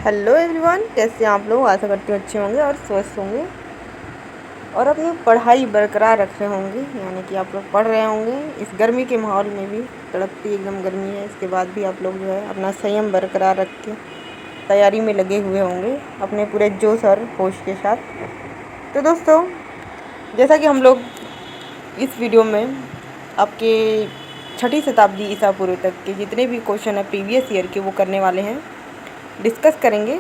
Hello everyone, कैसे हैं आप लोग। आशा करती हूँ अच्छे होंगे और स्वस्थ होंगे और अपनी पढ़ाई बरकरार रख रहे होंगे, यानी कि आप लोग पढ़ रहे होंगे। इस गर्मी के माहौल में भी, तड़पती एकदम गर्मी है, इसके बाद भी आप लोग जो है अपना संयम बरकरार रख के तैयारी में लगे हुए होंगे अपने पूरे जोश और होश के साथ। तो दोस्तों, जैसा कि हम लोग इस वीडियो में आपके 6ठी शताब्दी ईसा पूर्व तक के जितने भी क्वेश्चन है प्रीवियस ईयर के, वो करने वाले हैं, डिस्कस करेंगे।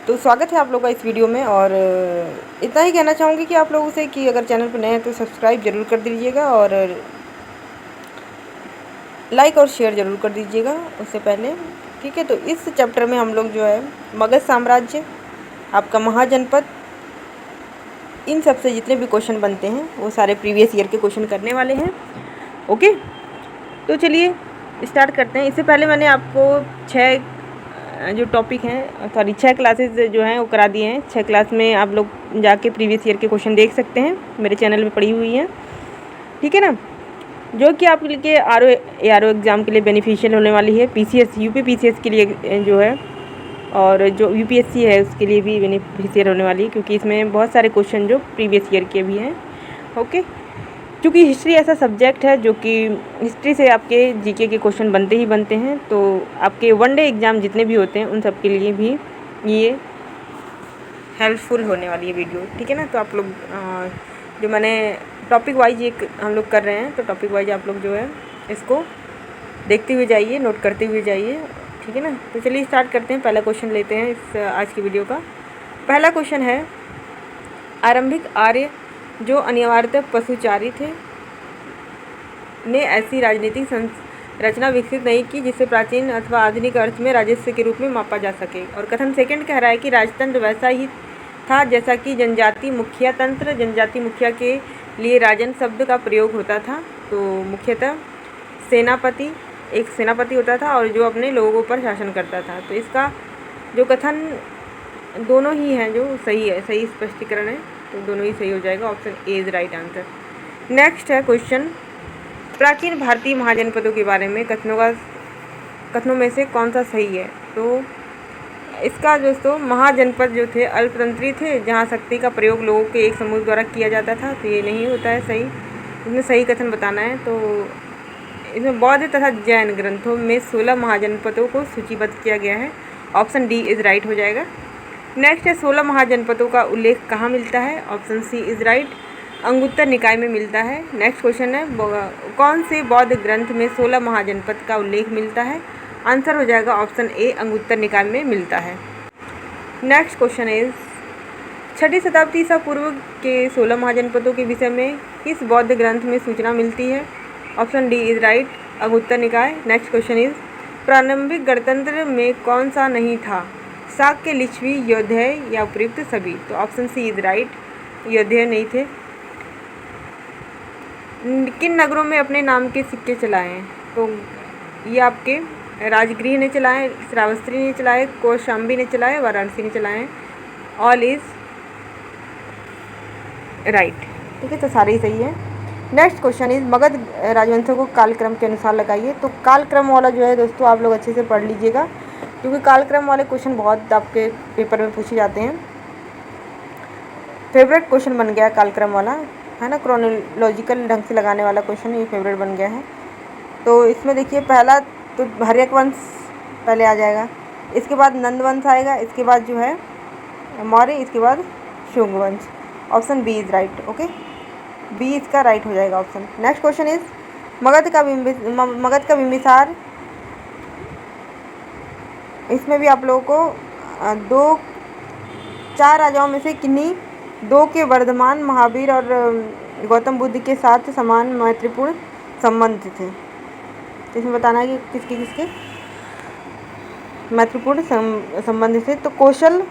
तो स्वागत है आप लोगों का इस वीडियो में। और इतना ही कहना चाहूँगी कि आप लोगों से कि अगर चैनल पर नए हैं तो सब्सक्राइब ज़रूर कर दीजिएगा और लाइक और शेयर ज़रूर कर दीजिएगा उससे पहले, ठीक है। तो इस चैप्टर में हम लोग जो है मगध साम्राज्य, आपका महाजनपद, इन सब से जितने भी क्वेश्चन बनते हैं वो सारे प्रीवियस ईयर के क्वेश्चन करने वाले हैं। ओके, तो चलिए स्टार्ट करते हैं। इससे पहले मैंने आपको 6 जो टॉपिक हैं, सॉरी 6 क्लासेस जो हैं वो करा दिए हैं। 6 क्लास में आप लोग जाके प्रीवियस ईयर के क्वेश्चन देख सकते हैं, मेरे चैनल में पड़ी हुई हैं, ठीक है ना। जो कि आप के आर ओ एग्ज़ाम के लिए बेनिफिशियल होने वाली है, PCS यूपी PCS के लिए जो है, और जो UPSC है उसके लिए भी बेनिफिशियल होने वाली है, क्योंकि इसमें बहुत सारे क्वेश्चन जो प्रीवियस ईयर के भी हैं। ओके, क्योंकि हिस्ट्री ऐसा सब्जेक्ट है जो कि हिस्ट्री से आपके जीके के क्वेश्चन बनते ही बनते हैं। तो आपके वनडे एग्ज़ाम जितने भी होते हैं उन सब के लिए भी ये हेल्पफुल होने वाली है वीडियो, ठीक है ना। तो आप लोग जो मैंने टॉपिक वाइज एक हम लोग कर रहे हैं, तो टॉपिक वाइज आप लोग जो है इसको देखते हुए जाइए, नोट करते हुए जाइए, ठीक है ना। तो चलिए स्टार्ट करते हैं। पहला क्वेश्चन लेते हैं इस आज की वीडियो का। पहला क्वेश्चन है, आरंभिक आर्य जो अनिवार्यतः पशुचारी थे ने ऐसी राजनीतिक संरचना विकसित नहीं की जिसे प्राचीन अथवा आधुनिक अर्थ में राजस्व के रूप में मापा जा सके। और कथन सेकंड कह रहा है कि राजतंत्र वैसा ही था जैसा कि जनजाति मुखिया तंत्र। जनजाति मुखिया के लिए राजन शब्द का प्रयोग होता था। तो मुख्यतः सेनापति, एक सेनापति होता था और जो अपने लोगों पर शासन करता था। तो इसका जो कथन दोनों ही हैं जो सही है, सही स्पष्टीकरण है, तो दोनों ही सही हो जाएगा। Option A is right answer. Next है क्वेश्चन, प्राचीन भारतीय महाजनपदों के बारे में कथनों में से कौन सा सही है। तो इसका दोस्तों महाजनपद जो थे अल्पतंत्री थे, जहाँ शक्ति का प्रयोग लोगों के एक समूह द्वारा किया जाता था। तो ये नहीं होता है सही, इसमें सही कथन बताना है। तो इसमें बौद्ध तथा जैन ग्रंथों में 16 महाजनपदों को सूचीबद्ध किया गया है। ऑप्शन डी इज राइट हो जाएगा। नेक्स्ट है, 16 महाजनपदों का उल्लेख कहाँ मिलता है। Option C is right, Anguttara Nikaya में मिलता है। नेक्स्ट क्वेश्चन है, कौन से बौद्ध ग्रंथ में 16 महाजनपद का उल्लेख मिलता है। आंसर हो जाएगा ऑप्शन ए, अंगुत्तर निकाय में मिलता है। नेक्स्ट क्वेश्चन इज, 6ठी शताब्दी ईसा पूर्व के 16 महाजनपदों के विषय में किस बौद्ध ग्रंथ में सूचना मिलती है। Option D is right, Anguttara Nikaya. Next question is, प्रारंभिक गणतंत्र में कौन सा नहीं था। शाक्य, लिच्छवी, यौधेय या उपयुक्त सभी। तो option C is right, Yaudheya नहीं थे। किन नगरों में अपने नाम के सिक्के चलाए हैं। तो ये आपके राजगृह ने चलाए, श्रावस्ती ने चलाए, कौशाम्बी ने चलाए, वाराणसी ने चलाए। ऑल इज राइट, ठीक है, तो सारे ही सही है। नेक्स्ट क्वेश्चन इज, मगध राजवंशों को कालक्रम के अनुसार लगाइए। तो कालक्रम वाला जो है दोस्तों आप लोग अच्छे से पढ़ लीजिएगा, क्योंकि कालक्रम वाले क्वेश्चन बहुत आपके पेपर में पूछे जाते हैं। फेवरेट क्वेश्चन बन गया कालक्रम वाला, है ना, क्रोनोलॉजिकल ढंग से लगाने वाला क्वेश्चन ये फेवरेट बन गया है। तो इसमें देखिए, पहला तो हर्यक वंश पहले आ जाएगा, इसके बाद नंद वंश आएगा, इसके बाद जो है मौर्य, इसके बाद शुंग वंश। Option B is right. Okay, B इसका राइट हो जाएगा option. Next question is, Magadh का बिंबिसार, इसमें भी आप लोगों को 4 राजाओं में से किन्हीं 2 के वर्धमान, महावीर और गौतम बुद्ध के साथ समान मैत्रीपूर्ण संबंध थे। तो इसमें बताना है कि किसके किसके मैत्रीपूर्ण संबंध थे। तो कौशल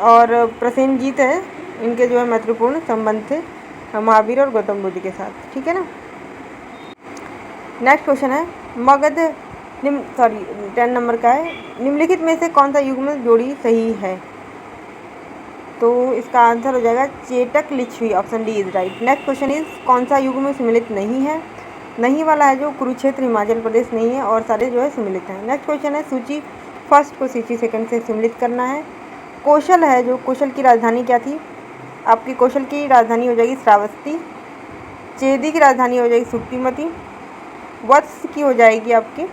और प्रसेनजीत है, इनके जो है मैत्रीपूर्ण संबंध थे महावीर और गौतम बुद्ध के साथ, ठीक है ना। नेक्स्ट क्वेश्चन है, मगध 10 नंबर का है, निम्नलिखित में से कौन सा युग्म जोड़ी सही है। तो इसका आंसर हो जाएगा Chetak Licchavi. Option D is right. Next question is, कौन सा युग्म सम्मिलित नहीं है। नहीं वाला है जो कुरुक्षेत्र हिमाचल प्रदेश नहीं है, और सारे जो है सम्मिलित हैं। नेक्स्ट क्वेश्चन है, सूची फर्स्ट को सिटी सेकंड से सम्मिलित करना है। कौशल है, जो कौशल की राजधानी क्या थी आपकी, कौशल की राजधानी हो जाएगी श्रावस्ती। चेदी की राजधानी हो जाएगी सुक्तिमती। वत्स की हो जाएगी आपकी,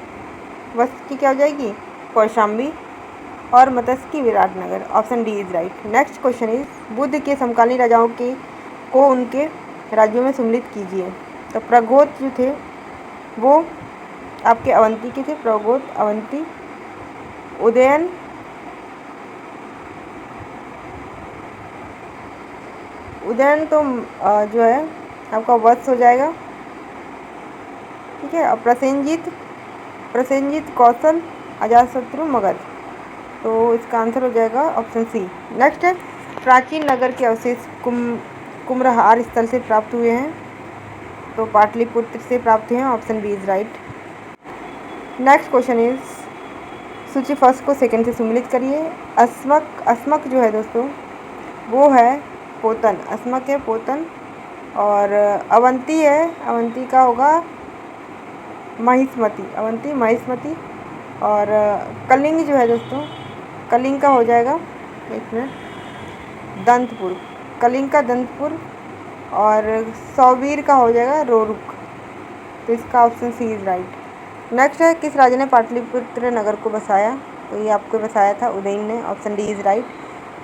वत्स की क्या हो जाएगी, कौशाम्बी। और मत्स्य की Viratnagar. Option D is right. Next question is Buddha के समकालीन राजाओं के को उनके राज्यों में सम्मिलित कीजिए। तो प्रगोत जो थे वो आपके अवंती के थे, प्रगोत, अवंती। उदयन, उदयन तो जो है आपका वत्स हो जाएगा, ठीक है। और प्रसेनजीत, प्रसेनजीत कौशल, अजातशत्रु मगध। तो इसका आंसर हो जाएगा ऑप्शन सी। नेक्स्ट है प्राचीन नगर के अवशेष कुम्भलहार स्थल से प्राप्त हुए हैं। तो पाटलिपुत्र से प्राप्त हुए हैं। Option B is right. Next question is सूची फर्स्ट को सेकंड से सम्मिलित करिए। अस्मक, अस्मक जो है दोस्तों वो है पोतन, अस्मक है पोतन। और अवंती है, अवंती का होगा महिष्मती, अवंती महिष्मती। और कलिंग जो है दोस्तों, कलिंग का हो जाएगा, एक मिनट, दंतपुर, कलिंग का दंतपुर। और सौवीर का हो जाएगा रोरुक। तो इसका option C is right. Next है किस राजा ने पाटलिपुत्र नगर को बसाया। तो ये आपको बसाया था उदयन ने। Option D is right.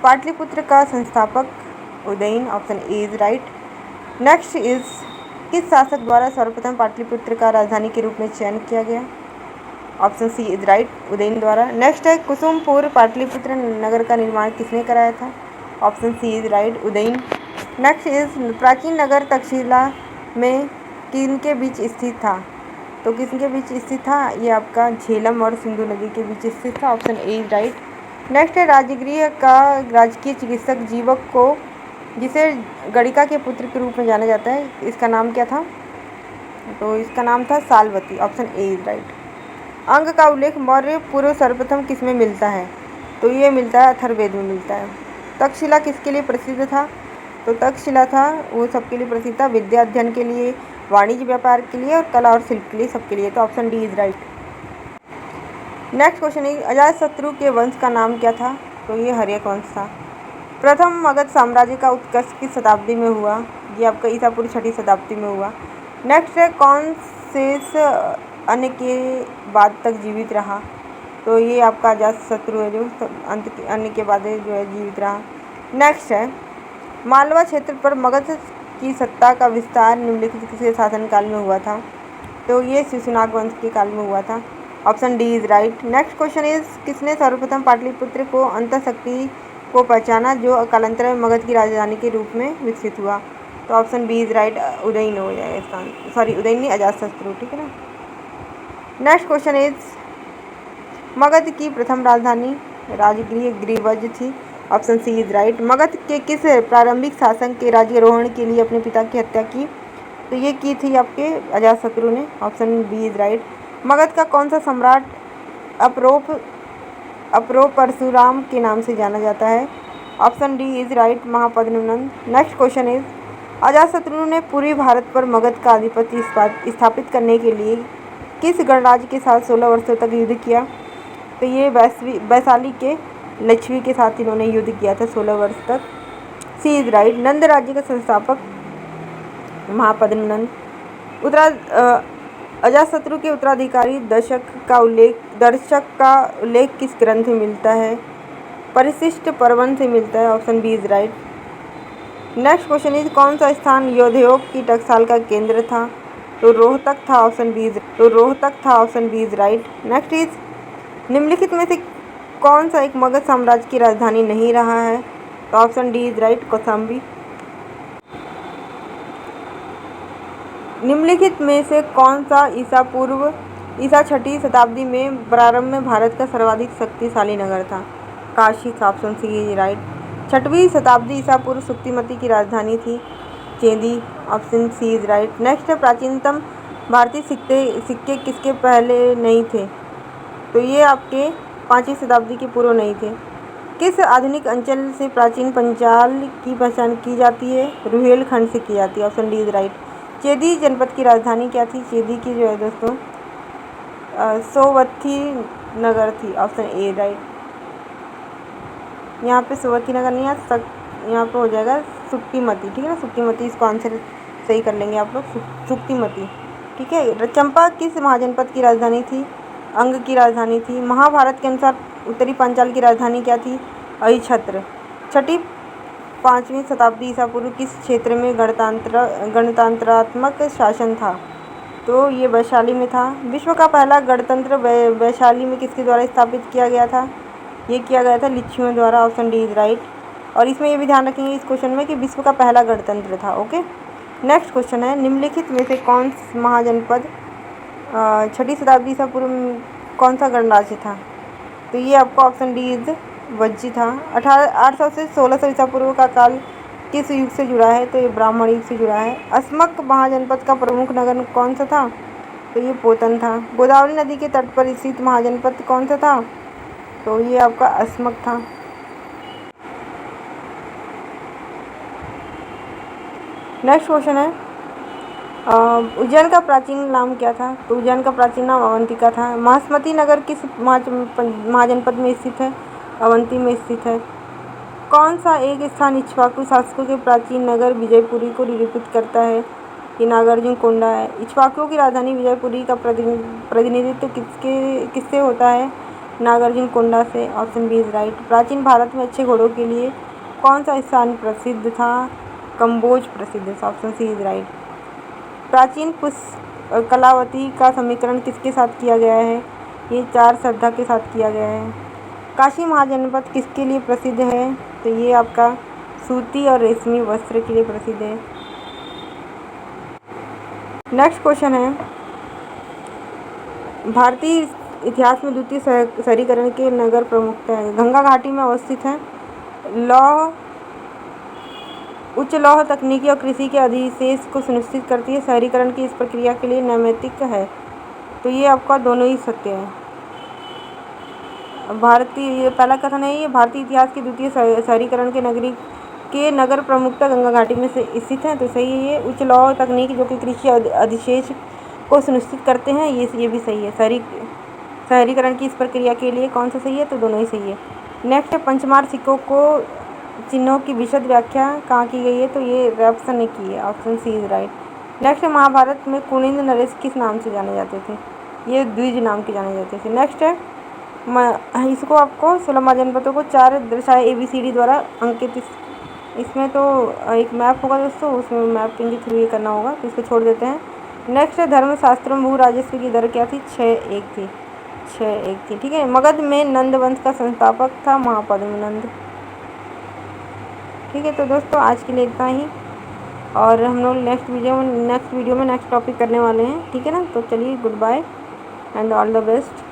Pataliputra का संस्थापक Udayan. Option A is right. Next is किस शासक द्वारा सर्वप्रथम पाटलिपुत्र का राजधानी के रूप में चयन किया गया। Option C is right, Udayan द्वारा। नेक्स्ट है कुसुमपुर पाटलिपुत्र नगर का निर्माण किसने कराया था। Option C is right, Udayan. Next is प्राचीन नगर तक्षशिला में किनके बीच स्थित था। तो किसके बीच स्थित था, ये आपका झेलम और सिंधु नदी के बीच स्थित था। Option A is right. Next है राजगृह का राजकीय चिकित्सक जीवक को जिसे गणिका के पुत्र के रूप में जाना जाता है, इसका नाम क्या था। तो इसका नाम था Salavati. Option A is right. Anga का उल्लेख मौर्य पूर्व सर्वप्रथम किस में मिलता है। तो ये मिलता है अथर्ववेद में मिलता है। तक्षशिला किसके लिए प्रसिद्ध था। तो तक्षशिला था वो सबके लिए प्रसिद्ध था, विद्या अध्ययन के लिए, वाणिज्य व्यापार के लिए और कला और शिल्प के लिए, सबके लिए। तो option D is right. Next question है अजातशत्रु के वंश का नाम क्या था। तो ये हर्यक वंश था। प्रथम मगध साम्राज्य का उत्कर्ष किस शताब्दी में हुआ। ये आपका ईसा पूर्व 6वीं शताब्दी में हुआ। नेक्स्ट है कौन शेष अन्य के बाद तक जीवित रहा। तो ये आपका अजातशत्रु है जो अन्य के बाद जो है जीवित रहा। नेक्स्ट है मालवा क्षेत्र पर मगध की सत्ता का विस्तार निम्नलिखित किसके शासनकाल में हुआ था। तो ये शिशुनाग वंश के काल में हुआ था। Option D is right. Next question is किसने सर्वप्रथम पाटलिपुत्र को अंतःशक्ति को पहचाना जो कालांतर में मगध की राजधानी के रूप में विकसित हुआ। तो option B is right, Udayan हो जाएगा इसका, सॉरी उदयन नहीं, अजातशत्रु, ठीक है ना। नेक्स्ट क्वेश्चन इज मगध की प्रथम राजधानी राजगृह गृहवज थी। Option C is right. Magadh के किस प्रारंभिक शासक के राज्यारोहण के लिए अपने पिता की हत्या की। तो ये की थी आपके अजातशत्रु ने। Option B is right. Magadh का कौन सा सम्राट अप्रो परशुराम के नाम से जाना जाता है। Option D is right, Mahapadmananda. Next question is Ajatashatru ने पूर्वी भारत पर मगध का आधिपत्य स्थापित करने के लिए किस गणराज्य के साथ 16 वर्षों तक युद्ध किया। तो ये वैशाली के लक्ष्मी के साथ इन्होंने युद्ध किया था 16 वर्ष तक। सी इज राइट। नंद राज्य का संस्थापक महापद्मनंद। अजातशत्रु के उत्तराधिकारी दर्शक का उल्लेख किस ग्रंथ में मिलता है। परिशिष्ट पर्वन से मिलता है। Option B is right. Next question is कौन सा स्थान योद्धयोग की टकसाल का केंद्र था। तो रोहतक था। Option B is right. Next is निम्नलिखित में से कौन सा एक मगध साम्राज्य की राजधानी नहीं रहा है। तो option D is right, Kaushambi. निम्नलिखित में से कौन सा ईसा 6वीं शताब्दी में प्रारंभ में भारत का सर्वाधिक शक्तिशाली नगर था। काशी था। Option C is right. 6वीं शताब्दी ईसा पूर्व सुक्तिमती की राजधानी थी Chedi. Option C is right. Next है प्राचीनतम भारतीय सिक्के किसके पहले नहीं थे। तो ये आपके 5वीं शताब्दी के पूर्व नहीं थे। किस आधुनिक अंचल से प्राचीन पंचाल की पहचान की जाती है। रुहेलखंड से की जाती है। Option D is right. Chedi जनपद की राजधानी क्या थी। चेदी की जो है दोस्तों नगर थी, ऑप्शन ए राइट। यहाँ पे सुवती नगर नहीं है, यहाँ पे हो जाएगा सुक्तिमती, ठीक है ना, सुक्तिमती, इसको आंसर सही कर लेंगे आप लोग, सुक्तिमती, ठीक है। चंपा किस महाजनपद की राजधानी थी? अंग की राजधानी थी। महाभारत के अनुसार उत्तरी पांचाल की राजधानी क्या थी? अहिछत्र। छठी 5वीं शताब्दी ईसा पूर्व किस क्षेत्र में गणतंत्रात्मक शासन था? तो ये वैशाली में था। विश्व का पहला गणतंत्र वैशाली में किसके द्वारा स्थापित किया गया था? ये किया गया था लिच्छवियों द्वारा, ऑप्शन डी इज राइट। और इसमें ये भी ध्यान रखेंगे इस क्वेश्चन में कि विश्व का पहला गणतंत्र था। ओके, नेक्स्ट क्वेश्चन है, निम्नलिखित में से कौन महाजनपद 6ठी शताब्दी ईसा पूर्व में कौन सा गणराज्य था? तो ये आपका ऑप्शन डी इज वज्जी था। 800 से 1600 ईसा पूर्व का काल किस युग से जुड़ा है? तो ये ब्राह्मण युग से जुड़ा है। अस्मक महाजनपद का प्रमुख नगर कौन सा था? तो ये पोतन था। गोदावरी नदी के तट पर स्थित महाजनपद कौन सा था? तो ये आपका अस्मक था। नेक्स्ट क्वेश्चन है, उज्जैन का प्राचीन नाम क्या था? तो उज्जैन का प्राचीन नाम अवंतिका था। महास्मती नगर किस महाजनपद में स्थित है? अवंती में स्थित है। कौन सा एक स्थान इक्ष्वाकु शासकों के प्राचीन नगर विजयपुरी को निरूपित करता है? ये नागार्जुन कोंडा है। इक्ष्वाकुओं की राजधानी विजयपुरी का प्रतिनिधित्व किससे होता है? नागार्जुन कोंडा से, ऑप्शन बी इज राइट। प्राचीन भारत में अच्छे घोड़ों के लिए कौन सा स्थान प्रसिद्ध था? कंबोज प्रसिद्ध, ऑप्शन सी इज राइट। प्राचीन कलावती का समीकरण किसके साथ किया गया है? ये 4 श्रद्धा के साथ किया गया है। काशी महाजनपद किसके लिए प्रसिद्ध है? तो ये आपका सूती और रेशमी वस्त्र के लिए प्रसिद्ध है। नेक्स्ट क्वेश्चन है, भारतीय इतिहास में द्वितीय शहरीकरण के नगर प्रमुखता है। गंगा घाटी में अवस्थित है। उच्च लौह तकनीकी और कृषि के अधिशेष को सुनिश्चित करती है। शहरीकरण की इस प्रक्रिया के लिए नैमित्तिक है। तो ये आपका दोनों ही सत्य है। ये पहला कथन है, ये भारतीय इतिहास के द्वितीय शहरीकरण के नगर प्रमुखता गंगा घाटी में से स्थित है, तो सही है ये। उच्च लौह तकनीक जो कि कृषि अधिशेष को सुनिश्चित करते हैं, ये भी सही है। शहरीकरण की इस प्रक्रिया के लिए कौन सा सही है? तो दोनों ही सही है। नेक्स्ट है, पंचमार चिन्हों की विशद व्याख्या कहाँ की गई है? तो ये रेप्सन ने की है, option C is right. Next है, महाभारत में कुनिंद नरेश किस नाम से जाने जाते थे? ये द्विज नाम के जाने जाते थे। नेक्स्ट है, इसको आपको 16 महाजनपदों को 4 दर्शाए ABCD द्वारा अंकित। इसमें तो एक मैप होगा दोस्तों, उसमें मैपिंग के थ्रू ये करना होगा, तो इसको छोड़ देते हैं। नेक्स्ट है, धर्मशास्त्रों में भू राजस्व की दर क्या थी? 6:1 थी, 6:1 थी, ठीक है। मगध में नंद वंश का संस्थापक था महापद्म नंद, ठीक है। तो दोस्तों आज के लिए इतना ही, और हम लोग नेक्स्ट वीडियो में नेक्स्ट टॉपिक करने वाले हैं, ठीक है ना। तो चलिए, good bye and all the best.